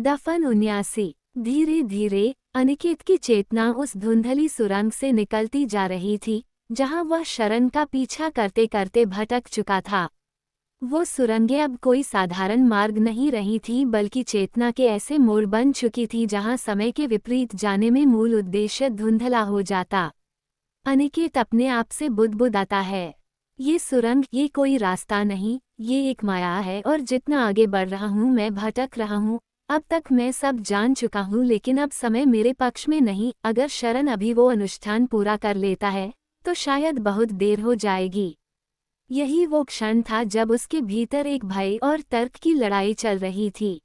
दफन 79। धीरे धीरे अनिकेत की चेतना उस धुंधली सुरंग से निकलती जा रही थी जहां वह शरण का पीछा करते करते भटक चुका था। वो सुरंगें अब कोई साधारण मार्ग नहीं रही थी, बल्कि चेतना के ऐसे मोड़ बन चुकी थी जहां समय के विपरीत जाने में मूल उद्देश्य धुंधला हो जाता। अनिकेत अपने आप से बुदबुदाता है, ये सुरंग, ये कोई रास्ता नहीं, ये एक माया है, और जितना आगे बढ़ रहा हूँ मैं भटक रहा हूँ। अब तक मैं सब जान चुका हूँ, लेकिन अब समय मेरे पक्ष में नहीं। अगर शरण अभी वो अनुष्ठान पूरा कर लेता है तो शायद बहुत देर हो जाएगी। यही वो क्षण था जब उसके भीतर एक भय और तर्क की लड़ाई चल रही थी।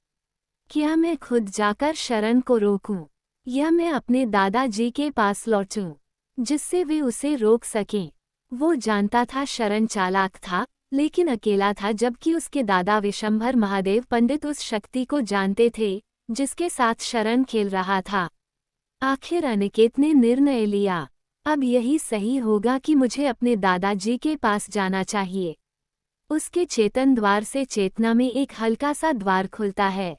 क्या मैं खुद जाकर शरण को रोकूं, या मैं अपने दादाजी के पास लौटूं जिससे वे उसे रोक सकें? वो जानता था शरण चालाक था, लेकिन अकेला था, जबकि उसके दादा विशंभर महादेव पंडित उस शक्ति को जानते थे जिसके साथ शरण खेल रहा था। आखिर अनिकेत ने निर्णय लिया, अब यही सही होगा कि मुझे अपने दादाजी के पास जाना चाहिए। उसके चेतन द्वार से चेतना में एक हल्का सा द्वार खुलता है,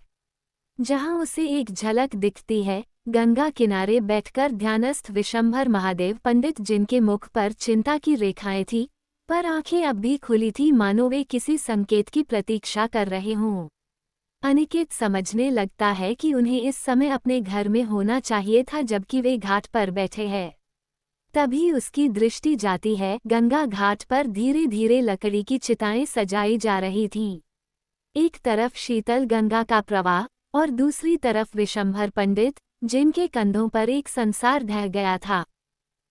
जहां उसे एक झलक दिखती है। गंगा किनारे बैठकर ध्यानस्थ विशंभर महादेव पंडित, जिनके मुख पर चिंता की रेखाएं थी, पर आंखें अब भी खुली थी, मानो वे किसी संकेत की प्रतीक्षा कर रहे हों। अनिकेत समझने लगता है कि उन्हें इस समय अपने घर में होना चाहिए था, जबकि वे घाट पर बैठे हैं। तभी उसकी दृष्टि जाती है, गंगा घाट पर धीरे धीरे लकड़ी की चिताएं सजाई जा रही थीं। एक तरफ शीतल गंगा का प्रवाह और दूसरी तरफ विशंभर पंडित, जिनके कंधों पर एक संसार ढह गया था।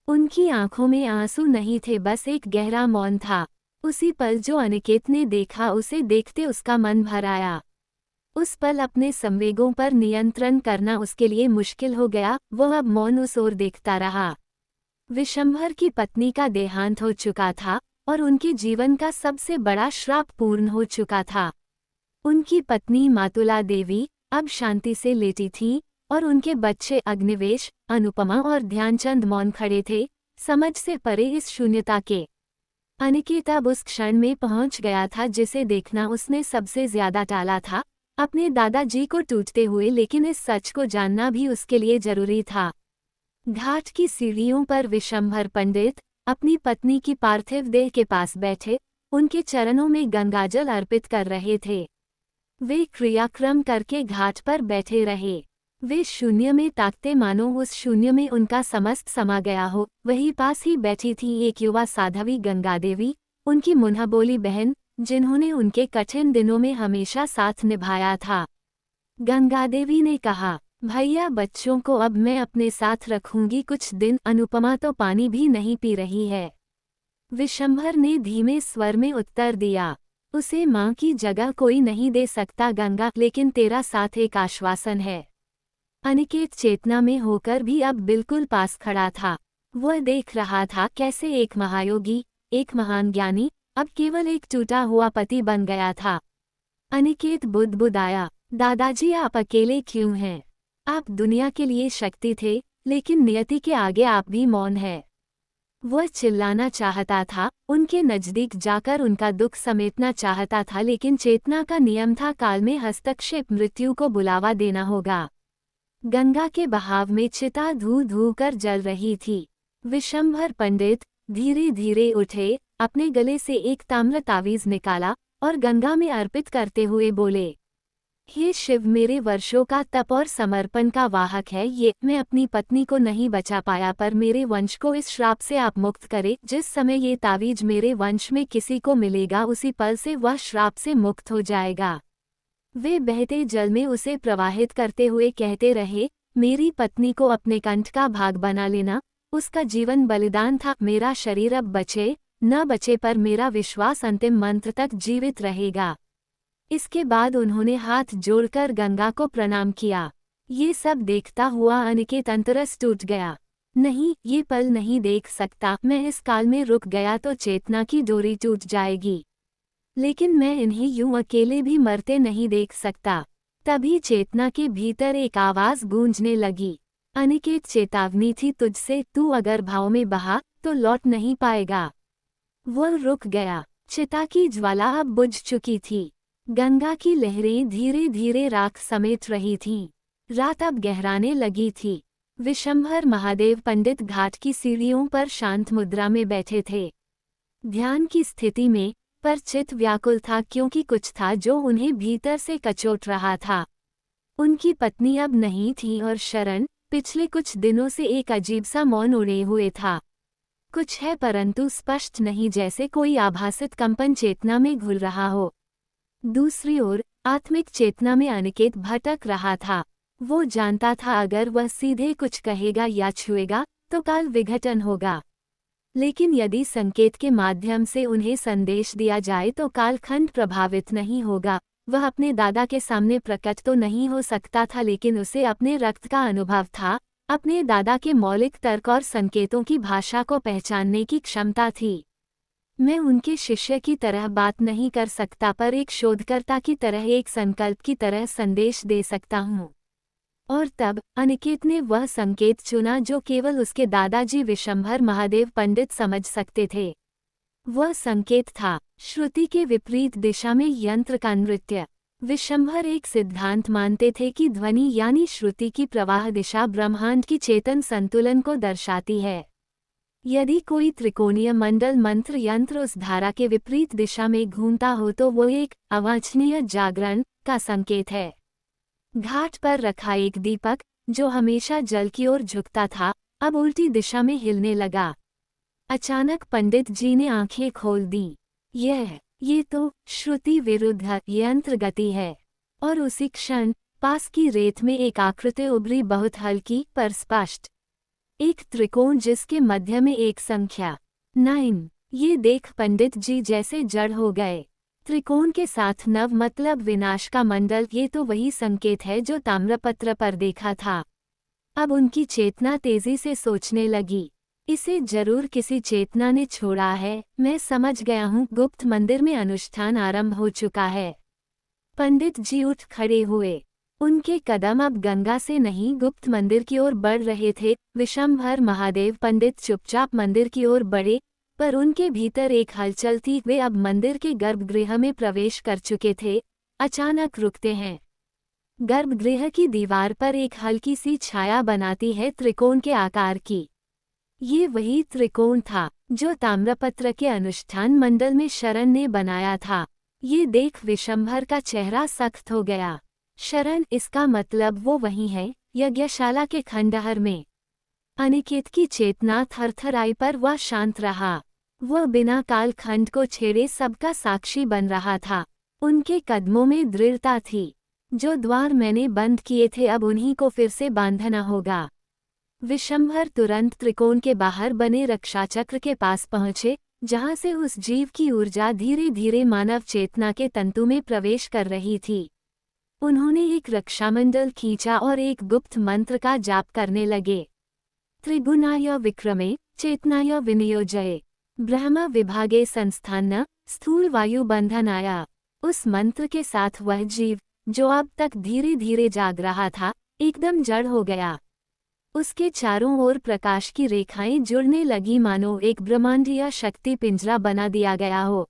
उनकी आंखों में आंसू नहीं थे, बस एक गहरा मौन था। उसी पल जो अनिकेत ने देखा, उसे देखते उसका मन भर आया। उस पल अपने संवेगों पर नियंत्रण करना उसके लिए मुश्किल हो गया। वह अब मौन उस ओर देखता रहा। विशंभर की पत्नी का देहांत हो चुका था और उनके जीवन का सबसे बड़ा श्राप पूर्ण हो चुका था। उनकी पत्नी मातुला देवी अब शांति से लेटी थी और उनके बच्चे अग्निवेश, अनुपमा और ध्यानचंद मौन खड़े थे, समझ से परे इस शून्यता के। अनिकेत अब उस क्षण में पहुंच गया था जिसे देखना उसने सबसे ज्यादा टाला था, अपने दादाजी को टूटते हुए, लेकिन इस सच को जानना भी उसके लिए जरूरी था। घाट की सीढ़ियों पर विशंभर पंडित अपनी पत्नी की पार्थिव देह के पास बैठे उनके चरणों में गंगाजल अर्पित कर रहे थे। वे क्रियाक्रम करके घाट पर बैठे रहे। वे शून्य में ताकते, मानो उस शून्य में उनका समस्त समा गया हो। वहीं पास ही बैठी थी एक युवा साध्वी गंगादेवी, उनकी मुन्हाबोली बहन, जिन्होंने उनके कठिन दिनों में हमेशा साथ निभाया था। गंगादेवी ने कहा, भैया, बच्चों को अब मैं अपने साथ रखूंगी कुछ दिन। अनुपमा तो पानी भी नहीं पी रही है। विशंभर ने धीमे स्वर में उत्तर दिया, उसे मां की जगह कोई नहीं दे सकता गंगा, लेकिन तेरा साथ एक आश्वासन है। अनिकेत चेतना में होकर भी अब बिल्कुल पास खड़ा था। वह देख रहा था कैसे एक महायोगी, एक महान ज्ञानी, अब केवल एक टूटा हुआ पति बन गया था। अनिकेत बुदबुदाया, दादाजी, आप अकेले क्यों हैं? आप दुनिया के लिए शक्ति थे, लेकिन नियति के आगे आप भी मौन है। वह चिल्लाना चाहता था, उनके नजदीक जाकर उनका दुख समेटना चाहता था, लेकिन चेतना का नियम था, काल में हस्तक्षेप, मृत्यु को बुलावा देना होगा। गंगा के बहाव में चिता धू धू कर जल रही थी। विशंभर पंडित धीरे धीरे उठे, अपने गले से एक ताम्र तावीज निकाला और गंगा में अर्पित करते हुए बोले, हे शिव, मेरे वर्षों का तप और समर्पण का वाहक है ये। मैं अपनी पत्नी को नहीं बचा पाया, पर मेरे वंश को इस श्राप से आप मुक्त करे। जिस समय ये तावीज मेरे वंश में किसी को मिलेगा, उसी पल से वह श्राप से मुक्त हो जाएगा। वे बहते जल में उसे प्रवाहित करते हुए कहते रहे, मेरी पत्नी को अपने कंठ का भाग बना लेना। उसका जीवन बलिदान था। मेरा शरीर अब बचे न बचे, पर मेरा विश्वास अंतिम मंत्र तक जीवित रहेगा। इसके बाद उन्होंने हाथ जोड़कर गंगा को प्रणाम किया। ये सब देखता हुआ अनिकेत अंतरस टूट गया। नहीं, ये पल नहीं देख सकता। मैं इस काल में रुक गया तो चेतना की डोरी टूट जाएगी, लेकिन मैं इन्हें यूं अकेले भी मरते नहीं देख सकता। तभी चेतना के भीतर एक आवाज गूंजने लगी, अनिकेत, चेतावनी थी तुझसे, तू अगर भाव में बहा तो लौट नहीं पाएगा। वह रुक गया। चिता की ज्वाला अब बुझ चुकी थी। गंगा की लहरें धीरे धीरे राख समेट रही थीं। रात अब गहराने लगी थी। विशंभर महादेव पंडित घाट की सीढ़ियों पर शांत मुद्रा में बैठे थे, ध्यान की स्थिति में, पर चित्त व्याकुल था क्योंकि कुछ था जो उन्हें भीतर से कचोट रहा था। उनकी पत्नी अब नहीं थी और शरण पिछले कुछ दिनों से एक अजीब सा मौन ओढ़े हुए था। कुछ है परंतु स्पष्ट नहीं, जैसे कोई आभासित कंपन चेतना में घुल रहा हो। दूसरी ओर आत्मिक चेतना में अनिकेत भटक रहा था। वो जानता था अगर वह सीधे कुछ कहेगा या छुएगा तो काल विघटन होगा, लेकिन यदि संकेत के माध्यम से उन्हें संदेश दिया जाए तो कालखंड प्रभावित नहीं होगा। वह अपने दादा के सामने प्रकट तो नहीं हो सकता था, लेकिन उसे अपने रक्त का अनुभव था, अपने दादा के मौलिक तर्क और संकेतों की भाषा को पहचानने की क्षमता थी। मैं उनके शिष्य की तरह बात नहीं कर सकता, पर एक शोधकर्ता की तरह, एक संकल्प की तरह संदेश दे सकता हूँ। और तब अनिकेत ने वह संकेत चुना जो केवल उसके दादाजी विशंभर महादेव पंडित समझ सकते थे। वह संकेत था श्रुति के विपरीत दिशा में यंत्र का नृत्य। विशंभर एक सिद्धांत मानते थे कि ध्वनि यानी श्रुति की प्रवाह दिशा ब्रह्मांड की चेतन संतुलन को दर्शाती है। यदि कोई त्रिकोणीय मंडल मंत्र यंत्र उस धारा के विपरीत दिशा में घूमता हो तो वो एक अवांछनीय जागरण का संकेत है। घाट पर रखा एक दीपक जो हमेशा जल की ओर झुकता था, अब उल्टी दिशा में हिलने लगा। अचानक पंडित जी ने आंखें खोल दी। ये तो श्रुति विरुद्ध यंत्र गति है। और उसी क्षण पास की रेत में एक आकृति उभरी, बहुत हल्की पर स्पष्ट। एक त्रिकोण जिसके मध्य में एक संख्या 9। ये देख पंडित जी जैसे जड़ हो गए। त्रिकोण के साथ नव मतलब विनाश का मंडल, ये तो वही संकेत है जो ताम्रपत्र पर देखा था। अब उनकी चेतना तेजी से सोचने लगी। इसे जरूर किसी चेतना ने छोड़ा है। मैं समझ गया हूँ, गुप्त मंदिर में अनुष्ठान आरंभ हो चुका है। पंडित जी उठ खड़े हुए। उनके कदम अब गंगा से नहीं गुप्त मंदिर की ओर बढ़ रहे थे। विशंभर महादेव पंडित चुपचाप मंदिर की ओर बढ़े, पर उनके भीतर एक हलचल थी। वे अब मंदिर के गर्भगृह में प्रवेश कर चुके थे। अचानक रुकते हैं। गर्भगृह की दीवार पर एक हल्की सी छाया बनाती है, त्रिकोण के आकार की। ये वही त्रिकोण था जो ताम्रपत्र के अनुष्ठान मंडल में शरण ने बनाया था। ये देख विशंभर का चेहरा सख्त हो गया। शरण, इसका मतलब वो वही है, यज्ञशाला के खंडहर में। अनिकेत की चेतना थरथराई, पर वह शांत रहा। वह बिना कालखंड को छेड़े सबका साक्षी बन रहा था। उनके कदमों में दृढ़ता थी। जो द्वार मैंने बंद किए थे अब उन्हीं को फिर से बांधना होगा। विशंभर तुरंत त्रिकोण के बाहर बने रक्षाचक्र के पास पहुंचे, जहां से उस जीव की ऊर्जा धीरे धीरे मानव चेतना के तंतु में प्रवेश कर रही थी। उन्होंने एक रक्षामंडल खींचा और एक गुप्त मंत्र का जाप करने लगे। त्रिगुणाय विक्रमे चेतनाय विनियोजये ब्रह्म विभागे संस्थान स्थूल वायु बंधनाया। उस मंत्र के साथ वह जीव जो अब तक धीरे धीरे जाग रहा था, एकदम जड़ हो गया। उसके चारों ओर प्रकाश की रेखाएं जुड़ने लगी, मानो एक ब्रह्मांडीय शक्ति पिंजरा बना दिया गया हो।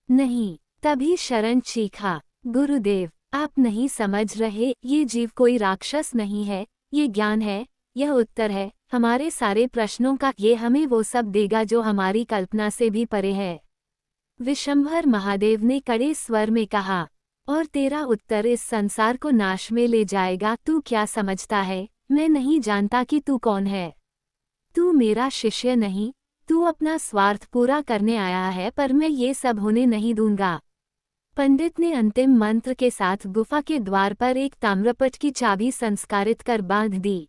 नहीं, तभी शरण चीखा, गुरुदेव, आप नहीं समझ रहे, ये जीव कोई राक्षस नहीं है, ये ज्ञान है, यह उत्तर है हमारे सारे प्रश्नों का। ये हमें वो सब देगा जो हमारी कल्पना से भी परे है। विशंभर महादेव ने कड़े स्वर में कहा, और तेरा उत्तर इस संसार को नाश में ले जाएगा। तू क्या समझता है? मैं नहीं जानता कि तू कौन है। तू मेरा शिष्य नहीं, तू अपना स्वार्थ पूरा करने आया है, पर मैं ये सब होने नहीं दूंगा। पंडित ने अंतिम मंत्र के साथ गुफा के द्वार पर एक ताम्रपट की चाबी संस्कारित कर बांध दी।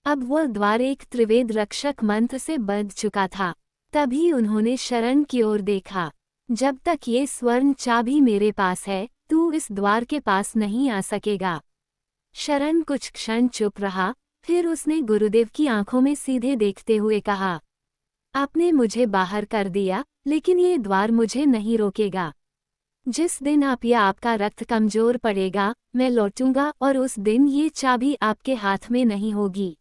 अब वह द्वार एक त्रिवेद रक्षक मंत्र से बंध चुका था। तभी उन्होंने शरण की ओर देखा। जब तक ये स्वर्ण चाबी मेरे पास है, तू इस द्वार के पास नहीं आ सकेगा। शरण कुछ क्षण चुप रहा, फिर उसने गुरुदेव की आंखों में सीधे देखते हुए कहा, आपने मुझे बाहर कर दिया, लेकिन ये द्वार मुझे नहीं रोकेगा। जिस दिन आप या आपका रक्त कमजोर पड़ेगा, मैं लौटूंगा और उस दिन ये चाबी आपके हाथ में नहीं होगी।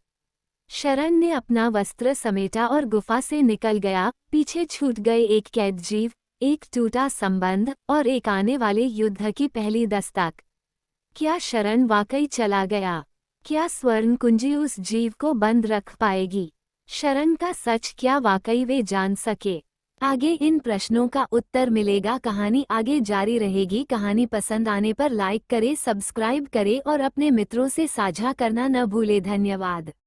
शरण ने अपना वस्त्र समेटा और गुफा से निकल गया। पीछे छूट गए एक कैद जीव, एक टूटा संबंध और एक आने वाले युद्ध की पहली दस्तक। क्या शरण वाकई चला गया? क्या स्वर्ण कुंजी उस जीव को बंद रख पाएगी? शरण का सच क्या वाकई वे जान सके? आगे इन प्रश्नों का उत्तर मिलेगा। कहानी आगे जारी रहेगी। कहानी पसंद आने पर लाइक करें, सब्सक्राइब करें और अपने मित्रों से साझा करना न भूलें। धन्यवाद।